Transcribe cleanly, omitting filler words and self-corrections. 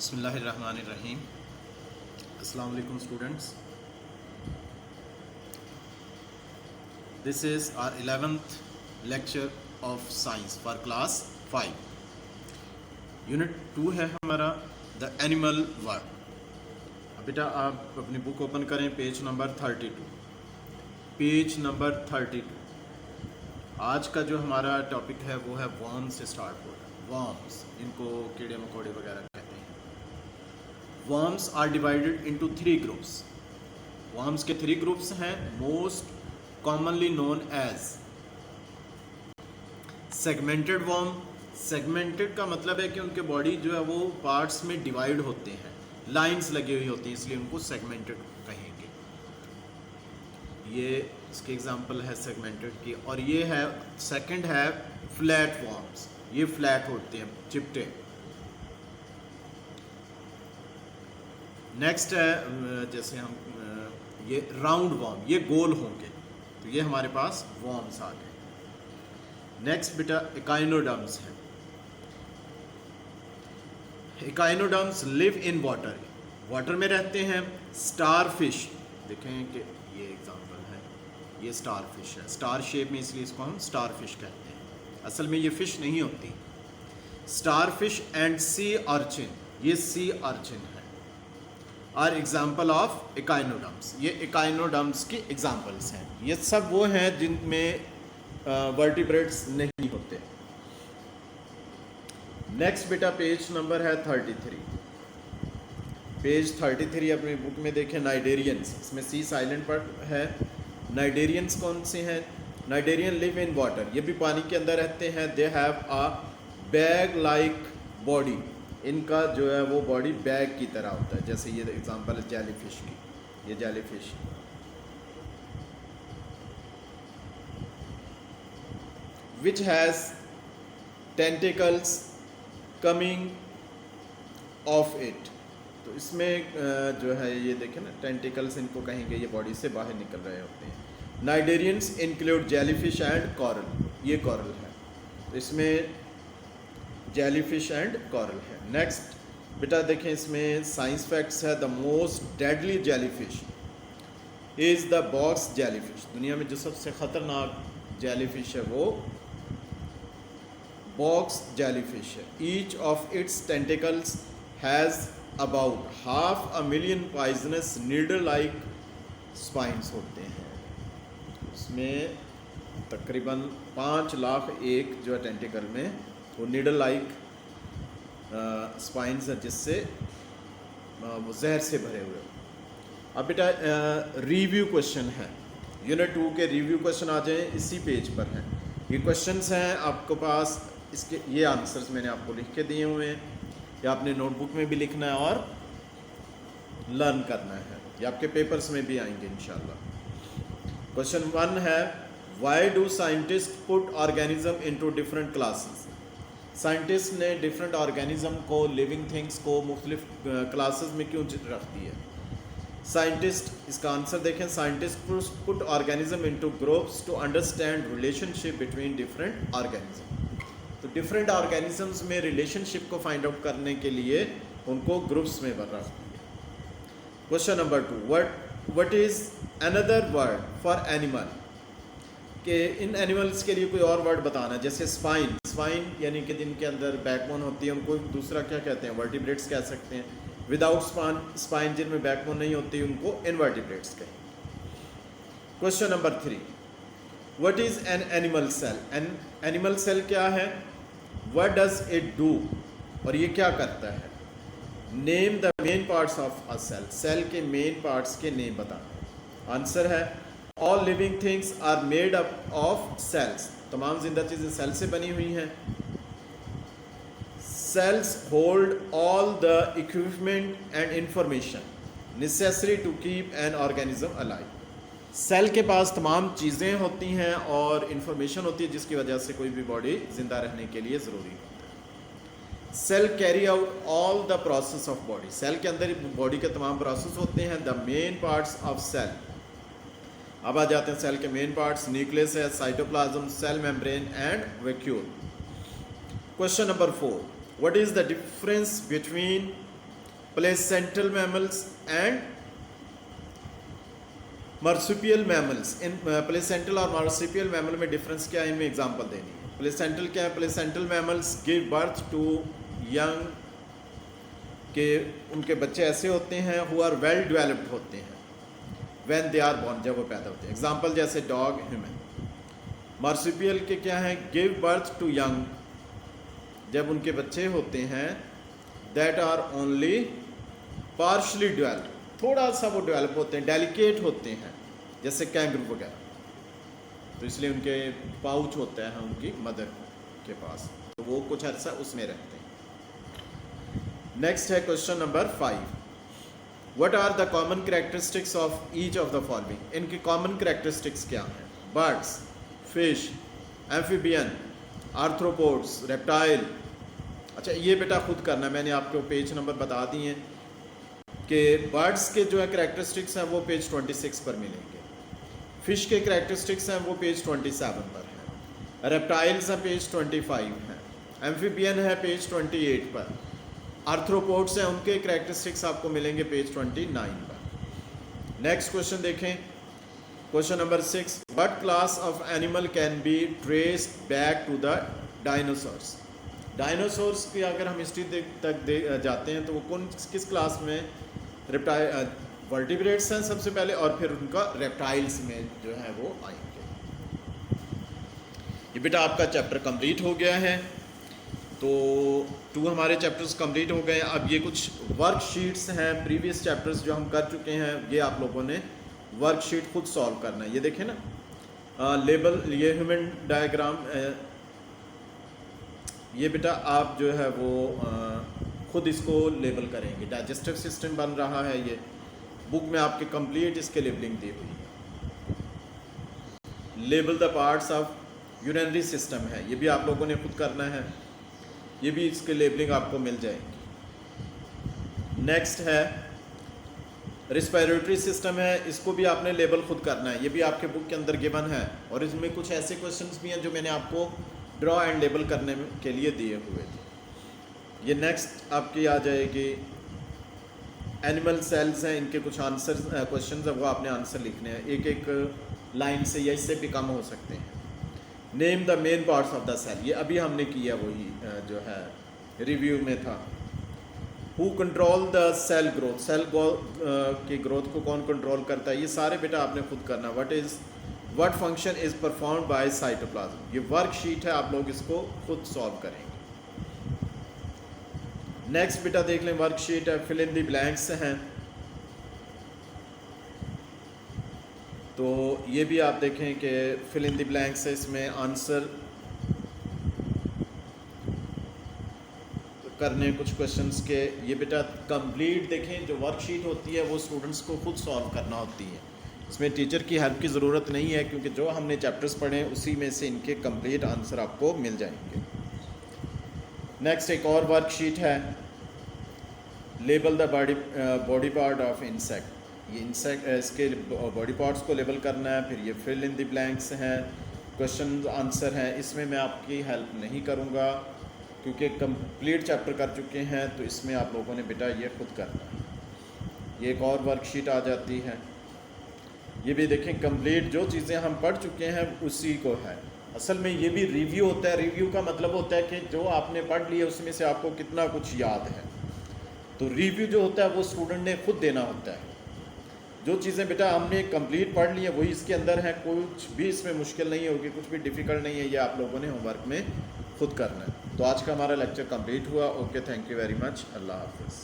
बिस्मिल्लाहिर्रहमानिर्रहीम। अस्सलाम वालेकुम students, this is our 11th lecture of science for class 5। Unit 2 है हमारा द एनिमल वर्ल्ड। अब बेटा आप अपनी बुक ओपन करें, पेज नंबर 32। Page number 32। आज का जो हमारा टॉपिक है वो है वर्म्स से स्टार्ट हो रहा है। वर्म्स, इनको कीड़े मकोड़े वगैरह कहते हैं। Worms are divided into 3 groups. Worms के 3 ग्रुप्स हैं, most commonly known as segmented worm. Segmented का मतलब है कि उनके बॉडी जो है वो पार्ट्स में डिवाइड होते हैं, लाइंस लगी हुई होती हैं, इसलिए उनको सेगमेंटेड कहेंगे। ये इसके एग्जांपल है सेगमेंटेड की। और ये है सेकंड है फ्लैट वर्म्स। ये फ्लैट होते हैं, चिपटे। नेक्स्ट है जैसे हम ये राउंड वर्म, ये गोल होंगे, तो ये हमारे पास वर्म्स आ गए। नेक्स्ट बेटा इकाइनोडर्म्स है। Echinoderms live in water, water में रहते हैं। स्टार फिश, देखें कि ये एग्जांपल है, ये स्टार फिश है, स्टार शेप में, इसलिए इसको हम स्टार फिश कहते हैं। असल में ये फिश नहीं होती। Star fish and sea urchin, ये सी अर्चिन है, आर एग्जाम्पल ऑफ इकाइनोडर्म्स। ये इकाइनोडर्म्स की एग्जाम्पल्स हैं। ये सब वो हैं जिनमें वर्टिब्रेट्स नहीं होते। नेक्स्ट बेटा पेज नंबर है 33। पेज 33 अपनी बुक में देखें। नाइडेरियंस, इसमें सी साइलेंट पर है। नाइडेरियंस कौन से हैं? नाइडेरियन लिव इन वाटर, ये भी पानी के अंदर रहते हैं। They have a bag like body, इनका जो है वो बॉडी बैग की तरह होता है। जैसे ये एग्जांपल है जेलीफिश की, ये jellyfish which has tentacles coming of it. तो इसमें जो है ये देखें ना, टेंटिकल्स इनको कहेंगे, ये बॉडी से बाहर निकल रहे होते हैं। Cnidarians include jellyfish and coral, ये कॉरल है, तो इसमें जेलीफिश एंड कॉरल है। नेक्स्ट बेटा देखें, इसमें साइंस फैक्ट्स है। The most deadly jellyfish is the box jellyfish. दुनिया में जो सबसे ख़तरनाक जेलीफिश है वो बॉक्स जेलीफिश है। Each of its tentacles has about 500,000 poisonous needle like spines होते हैं। इसमें तकरीबन 5 लाख एक जो है टेंटिकल में वो नीडल लाइक स्पाइंस है, जिससे वो जहर से भरे हुए। अब बेटा रिव्यू क्वेश्चन है, यूनिट 2 के रिव्यू क्वेश्चन आ जाएं, इसी पेज पर हैं। ये क्वेश्चंस हैं आपके पास, इसके ये आंसर्स मैंने आपको लिख के दिए हुए हैं, या आपने नोटबुक में भी लिखना है और लर्न करना है, या आपके पेपर्स में भी आएंगे इंशाल्लाह। क्वेश्चन 1 है, why do scientist put organism into different classes. Scientist ने डिफरेंट ऑर्गेनिज्म को, लिविंग थिंग्स को मुख्तलिफ क्लासेस में क्यों रख दिया? साइंटिस्ट, इसका आंसर देखें, scientist put organism into groups to understand relationship between different organism. तो डिफरेंट ऑर्गेनिजम्स में रिलेशनशिप को फाइंड आउट करने के लिए उनको ग्रुप्स में रख दिया। Question number 2, what is another word for animal, कि इन एनिमल्स के लिए कोई और वर्ड बताना है। जैसे स्पाइन, स्पाइन यानी कि जिनके अंदर बैकबोन होती है, उनको दूसरा क्या कहते हैं? वर्टिब्रेट्स कह सकते हैं। विदाउट स्पाइन, जिनमें बैकबोन नहीं होती, उनको इनवर्टिब्रेट्स कहें। Question number 3, what is an animal cell. An animal cell क्या है? व्हाट डज इट डू, और ये क्या करता है? Name the main parts of a cell, cell के मेन पार्ट्स के नेम बताना। आंसर है, all living things are made up of cells, तमाम जिंदा चीज़ें सेल से बनी हुई हैं। Cells hold all the equipment and information necessary to keep an organism alive. Cell के पास तमाम चीज़ें होती हैं और इंफॉर्मेशन होती है जिसकी वजह से कोई भी बॉडी जिंदा रहने के लिए ज़रूरी होता है। Cell carry out all the process of body, cell के अंदर बॉडी के तमाम प्रोसेस होते हैं। The main parts of cell, अब आ जाते हैं सेल के मेन पार्ट्स। न्यूक्लियस है, cytoplasm, cell membrane and vacuole. Question number 4, what is the difference between placental mammals and marsupial mammals. इन प्लेसेंटल और मार्सुपियल मैमल में डिफरेंस क्या है, इनमें एग्जांपल देनी है। प्लेसेंटल क्या है, placental mammals give birth to young, के उनके बच्चे ऐसे होते हैं हु आर वेल डेवलप्ड होते हैं व्हेन दे आर बोर्न, जब वो पैदा होते हैं। एग्जांपल जैसे डॉग, ह्यूमन। मार्सुपियल के क्या है, गिव बर्थ टू यंग, जब उनके बच्चे होते हैं that are only partially developed, थोड़ा सा वो डेवलप होते हैं, डेलिकेट होते हैं, जैसे कैंगरू वगैरह, तो इसलिए उनके पाउच होता है उनकी मदर के पास, तो वो कुछ अर्सा उसमें रहते हैं। नेक्स्ट है question number 5, what are the common characteristics of each of the following. इनकी कॉमन कैरेक्टरिस्टिक्स क्या हैं, birds, fish, amphibian, arthropods, reptile. अच्छा ये बेटा खुद करना है, मैंने आपको पेज नंबर बता दिए हैं कि बर्ड्स के जो है कैरेक्टरिस्टिक्स हैं वो पेज 26 पर मिलेंगे, फिश के कैरेक्टरिस्टिक्स हैं वो पेज 27 पर हैं, रेप्टाइल्स हैं पेज 25 हैं, एम्फीबियन है पेज 28 पर, आर्थ्रोपोड्स हैं उनके कैरेक्टरिस्टिक्स आपको मिलेंगे पेज 29 पर। नेक्स्ट क्वेश्चन देखें, question number 6, what class of animal can be traced back to the dinosaurs. Dinosaurs की अगर हम हिस्ट्री तक जाते हैं तो वो किस क्लास में, रेप्टाइल, वर्टिब्रेट्स हैं सबसे पहले, और फिर उनका रेप्टाइल्स में जो है वो आएंगे। ये बेटा आपका चैप्टर कंप्लीट हो गया है, तो 2 हमारे चैप्टर्स कंप्लीट हो गए हैं। अब ये कुछ वर्कशीट्स हैं प्रीवियस चैप्टर्स जो हम कर चुके हैं, ये आप लोगों ने वर्कशीट खुद सॉल्व करना है। ये देखें ना, लेबल, ये ह्यूमन डायग्राम, ये बेटा आप जो है वो खुद इसको लेबल करेंगे। डाइजेस्टिव सिस्टम बन रहा है, ये बुक में आपके कंप्लीट इसके लेबलिंग दी हुई है। Label the parts of urinary system है, ये भी आप लोगों ने खुद करना है, ये भी इसके लेबलिंग आपको मिल जाएगी। नेक्स्ट है रिस्पिरेटरी सिस्टम है, इसको भी आपने लेबल खुद करना है, ये भी आपके बुक के अंदर गिवन है, और इसमें कुछ ऐसे क्वेश्चंस भी हैं जो मैंने आपको ड्रॉ एंड लेबल करने के लिए दिए हुए थे। ये नेक्स्ट आपकी आ जाएगी एनिमल सेल्स हैं, इनके कुछ आंसर क्वेश्चंस हैं, वो आपने आंसर लिखने हैं, एक एक लाइन से या इससे भी कम हो सकते हैं। Name the main parts of the cell, ये अभी हमने किया, वही जो है रिव्यू में था। Who control the cell growth, cell की ग्रोथ को कौन कंट्रोल करता है, ये सारे बेटा आपने खुद करना। What function is performed by cytoplasm, ये वर्कशीट है, आप लोग इसको खुद सॉल्व करेंगे। नेक्स्ट बेटा देख लें, वर्कशीट है, फिल इन द ब्लैंक्स हैं, तो ये भी आप देखें कि फिल इन द ब्लैंक्स है, इसमें आंसर करने कुछ क्वेश्चंस के। ये बेटा कंप्लीट देखें, जो वर्कशीट होती है वो स्टूडेंट्स को खुद सॉल्व करना होती है, इसमें टीचर की हेल्प की ज़रूरत नहीं है, क्योंकि जो हमने चैप्टर्स पढ़े हैं उसी में से इनके कंप्लीट आंसर आपको मिल जाएंगे। नेक्स्ट एक और वर्कशीट है, label the body part of insect, ये इंसेक्ट इसके बॉडी पार्ट्स को लेबल करना है। फिर ये फिल इन द ब्लैंक्स हैं, क्वेश्चन आंसर हैं, इसमें मैं आपकी हेल्प नहीं करूँगा क्योंकि कंप्लीट चैप्टर कर चुके हैं, तो इसमें आप लोगों ने बेटा ये खुद करना है। ये एक और वर्कशीट आ जाती है, ये भी देखें कंप्लीट जो चीज़ें हम पढ़ चुके हैं उसी को है। असल में ये भी रिव्यू होता है, रिव्यू का मतलब होता है कि जो आपने पढ़ लिया उसमें से आपको कितना कुछ याद है, तो रिव्यू जो होता है वो स्टूडेंट ने खुद देना होता है। जो चीज़ें बेटा हमने कंप्लीट पढ़ ली है वही इसके अंदर है, कुछ भी इसमें मुश्किल नहीं होगी, कुछ भी डिफ़िकल्ट नहीं है, ये आप लोगों ने होमवर्क में खुद करना है। तो आज का हमारा लेक्चर कंप्लीट हुआ। Okay, thank you very much, अल्लाह हाफिज़।